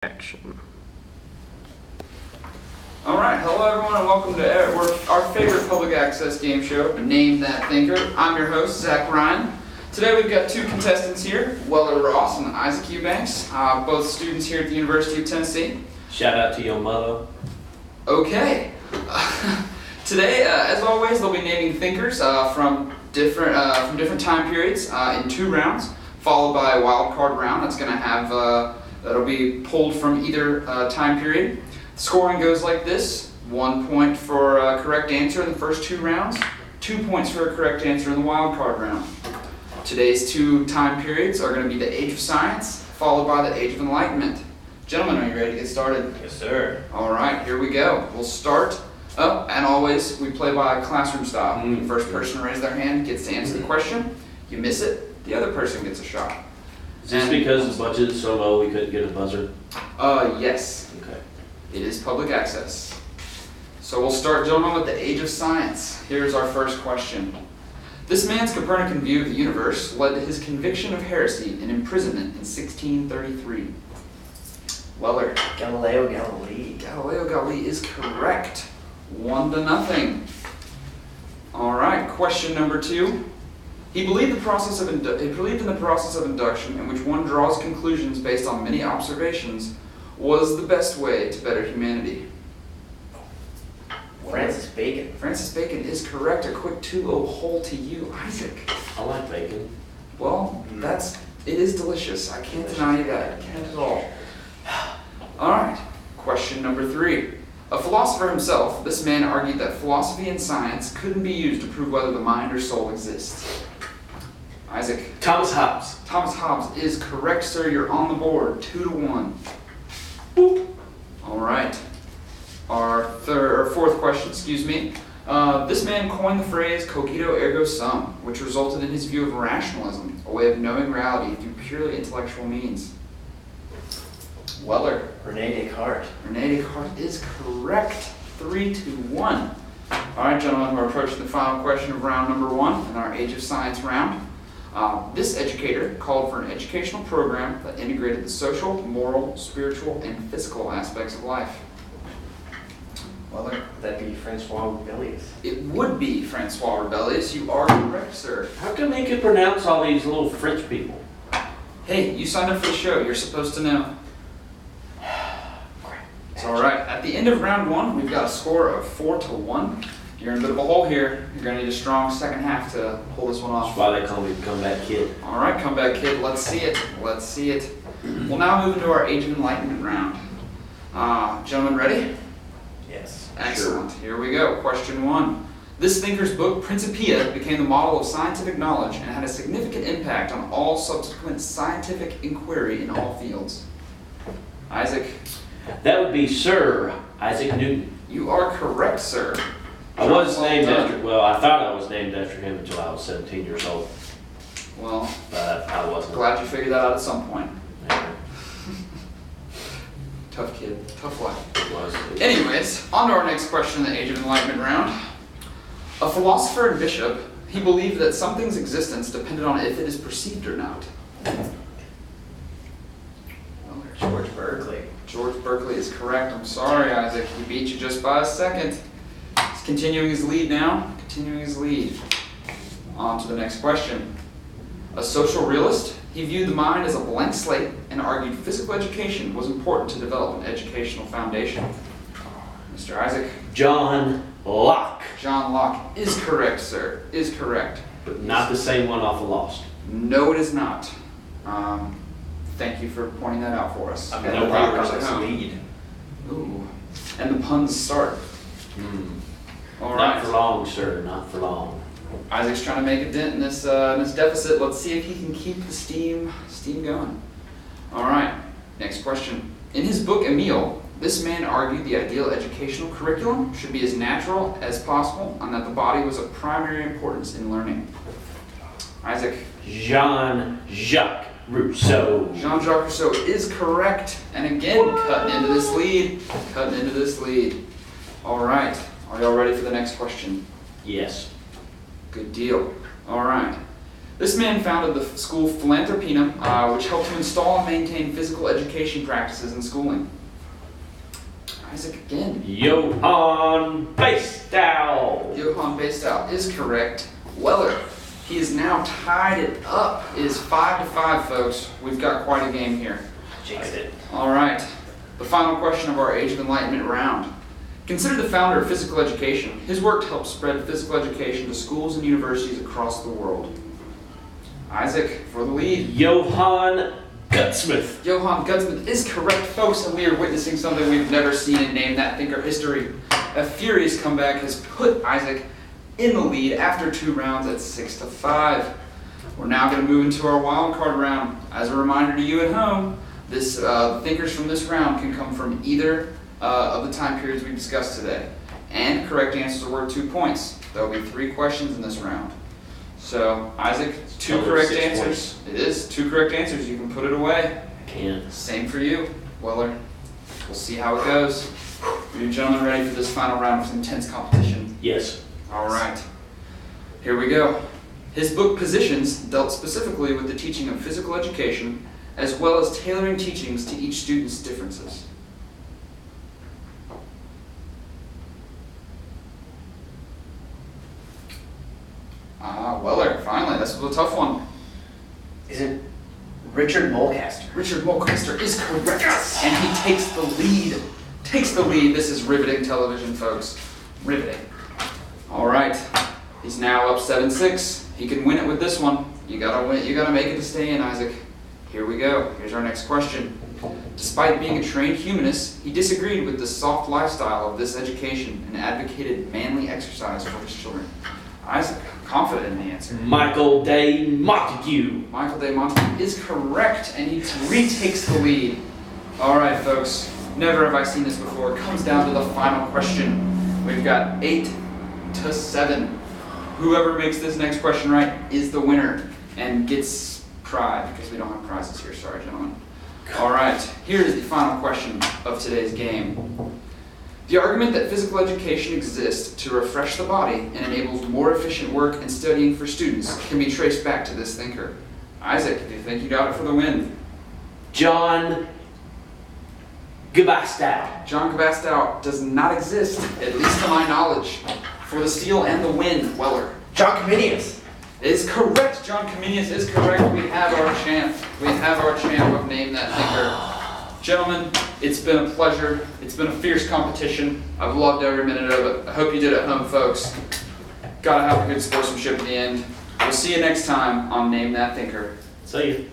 Action. All right, hello everyone, and welcome to our favorite public access game show, Name That Thinker. I'm your host, Zach Ryan. Today we've got two contestants here, Weller Ross and Isaac Eubanks, both students here at the University of Tennessee. Shout out to your mother. Okay. Today, as always, they'll be naming thinkers from different time periods in 2 rounds, followed by a wild card round that's going to have that'll be pulled from either time period. Scoring goes like this: 1 point for a correct answer in the first 2 rounds, 2 points for a correct answer in the wild card round. Today's 2 time periods are going to be the Age of Science, followed by the Age of Enlightenment. Gentlemen, are you ready to get started? Yes, sir. All right, here we go. We'll start. Oh, and always, we play by classroom style. The first person to raise their hand gets to answer the question. You miss it, the other person gets a shot. Is this because the budget is so low we couldn't get a buzzer? Yes. Okay. It is public access. So we'll start, gentlemen, with the Age of Science. Here's our first question. This man's Copernican view of the universe led to his conviction of heresy and imprisonment in 1633. Weller. Galileo Galilei. Galileo Galilei is correct. 1-0. All right, question number 2. He believed in the process of induction, in which one draws conclusions based on many observations, was the best way to better humanity. Francis Bacon. Francis Bacon is correct. A quick 2-0 hole to you, Isaac. I like bacon. Well, it is delicious. I can't deny you that. I can't at all. All right, question number 3. A philosopher himself, this man argued that philosophy and science couldn't be used to prove whether the mind or soul exists. Isaac. Thomas Hobbes. Thomas Hobbes is correct, sir. You're on the board, 2-1. Boop. All right. Our fourth question, this man coined the phrase cogito ergo sum, which resulted in his view of rationalism, a way of knowing reality through purely intellectual means. Weller. Rene Descartes. Rene Descartes is correct. 3-1. All right, gentlemen, we're approaching the final question of round number 1 in our Age of Science round. This educator called for an educational program that integrated the social, moral, spiritual, and physical aspects of life. Weller. Would that be Francois Rabelais? It would be Francois Rabelais. You are correct, sir. How come he could pronounce all these little French people? Hey, you signed up for the show. You're supposed to know. It's all right. At the end of round 1, we've got a score of 4-1. You're in a bit of a hole here. You're going to need a strong second half to pull this one off. That's why they call me the comeback kid. All right, comeback kid. Let's see it. Let's see it. We'll now move into our Age of Enlightenment round. Gentlemen, ready? Yes. Excellent. Here we go. Question 1. This thinker's book, Principia, became the model of scientific knowledge and had a significant impact on all subsequent scientific inquiry in all fields. Isaac. That would be Sir Isaac Newton. You are correct, sir. I was named after, I thought I was named after him until I was 17 years old. Well, But I wasn't. glad you figured that out at some point. Yeah, Tough kid. Tough life. it was. Anyways, on to our next question in the Age of Enlightenment round. A philosopher and bishop, he believed that something's existence depended on if it is perceived or not. George Berkeley. George Berkeley is correct. I'm sorry, Isaac. He beat you just by a second. He's continuing his lead now. Continuing his lead. On to the next question. A social realist, he viewed the mind as a blank slate and argued physical education was important to develop an educational foundation. Mr. Isaac. John Locke. John Locke is correct, sir. Is correct. But not the same one off of Lost. No, it is not. Thank you for pointing that out for us. I've got No a rock problem. on this lead. Ooh. And the puns start. All right. Not for long, sir. Not for long. Isaac's trying to make a dent in this deficit. Let's see if he can keep the steam going. All right. Next question. In his book Emile, this man argued the ideal educational curriculum should be as natural as possible and that the body was of primary importance in learning. Isaac. Jean-Jacques Rousseau. Jean-Jacques Rousseau is correct. And again, cutting into this lead. Cutting into this lead. All right. Are y'all ready for the next question? Yes. Good deal. All right. This man founded the school Philanthropinum, which helped to install and maintain physical education practices in schooling. Isaac again. Johann Bastow. Johann Bastow is correct. Weller, he is now tied it up. It is 5-5, folks. We've got quite a game here. Jinxed it. All right, the final question of our Age of Enlightenment round. Considered the founder of physical education, his work helped spread physical education to schools and universities across the world. Isaac for the lead. Johann Gutsmith. Johann Gutsmith is correct, folks, and we are witnessing something we've never seen in Name That Thinker history. A furious comeback has put Isaac in the lead after 2 rounds at 6-5. We're now going to move into our wild card round. As a reminder to you at home, this thinkers from this round can come from either of the time periods we discussed today. And correct answers are worth 2 points. There will be 3 questions in this round. So, Isaac, 2 Total correct 6 answers. points. It is 2 correct answers. You can put it away. I can't. Same for you, Weller. We'll see how it goes. Are you gentlemen ready for this final round of intense competition? Yes. All right. Here we go. His book Positions dealt specifically with the teaching of physical education, as well as tailoring teachings to each student's differences. Weller, finally, this was a tough one. Is it Richard Mulcaster? Richard Mulcaster is correct, and he takes the lead. Takes the lead. This is riveting television, folks. Riveting. All right, he's now up 7-6. He can win it with this one. You gotta win. You gotta make it to stay in, Isaac. Here we go. Here's our next question. Despite being a trained humanist, he disagreed with the soft lifestyle of this education and advocated manly exercise for his children. Isaac, confident in the answer. Michael de Montague. Michael de Montague is correct, and he retakes the lead. All right, folks. Never have I seen this before. It comes down to the final question. We've got 8-7. Whoever makes this next question right is the winner and gets pride, because we don't have prizes here. Sorry, gentlemen. All right, here is the final question of today's game. The argument that physical education exists to refresh the body and enables more efficient work and studying for students can be traced back to this thinker. Isaac, do you think you got it for the win? John Gabastow. John Gabastow does not exist, at least to my knowledge. For the steal and the win, Weller. John Comenius. Is correct. John Comenius is correct. We have our champ. We have our champ of Name That Thinker. Gentlemen, it's been a pleasure. It's been a fierce competition. I've loved every minute of it. I hope you did at home, folks. Gotta have a good sportsmanship at the end. We'll see you next time on Name That Thinker. See you.